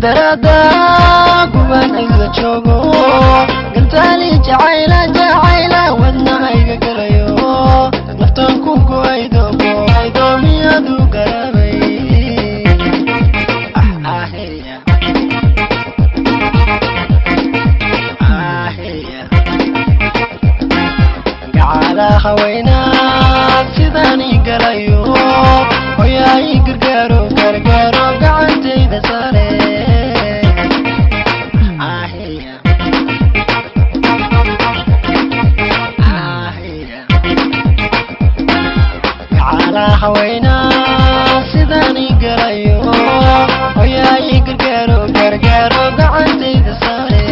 دردا قوان إذا تشوقو قلتالي جعيلة ودنا هيك كريو نفتنكو قويدو ميادو قرابي آهية قعالا خوينا سيداني قريو وياي قرقارو قعدتي ذا صاري على حوينا سيداني قريو وياي قرقارو قعدتي ذا صاري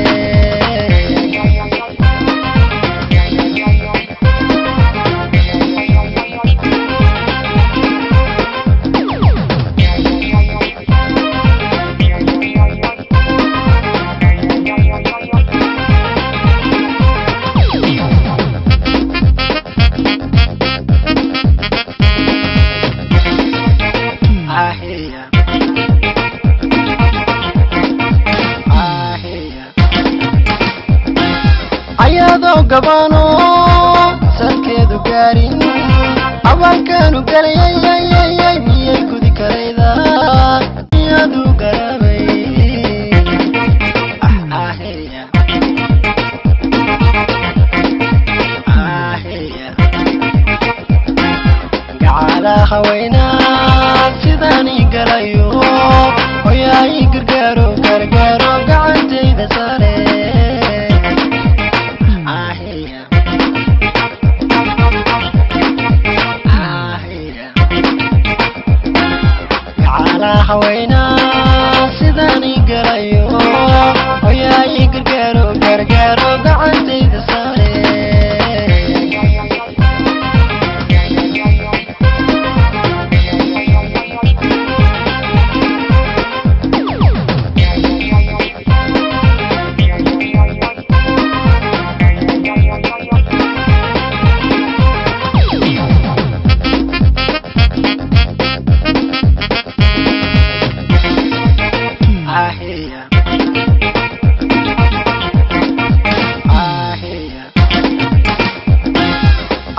ayado gabano salkeedu gaarin abankanu galayay miyay gudi karayda miyadu garabay gacala hawayna sidani galayo hoyay gargaaro gacantayda sare على حوينا سيداني قريو وياي قرقارو قعدتي ذا صاري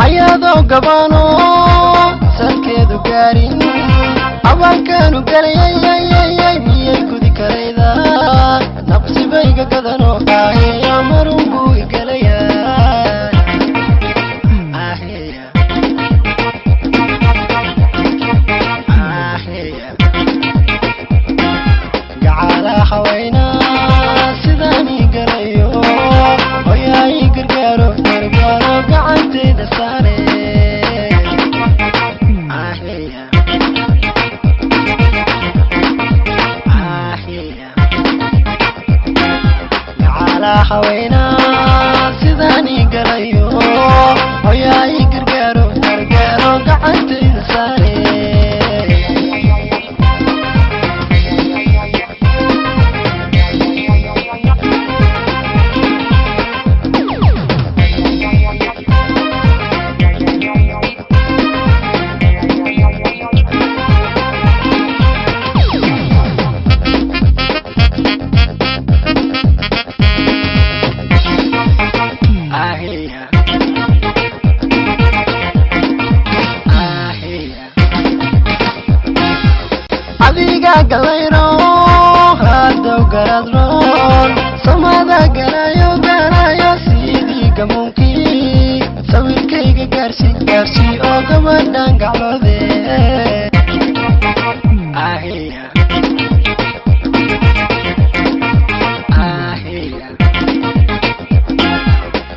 ayado gabano salkeedu gaarin abankanu galayay miyay gudi karayda naqsibayga gadano qaahiya marunbu igalaya gacala hawayna sidani galayo hoyay gargaaro gacantayda sare gacala hawayna sidani galayo hoyay gargaaro gacantayda sare adiga galayro hado garadron samada galayo sidii gamunki sawirkayga gaarsi oo gabadhan gacloode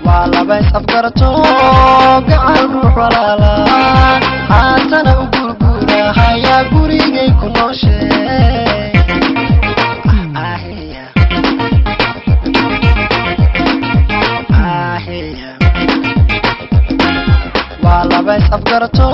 waa laba isafgarto gacal ruux walaala haatana u gurgura haya gurigay ku nooshe waa laba isafgarto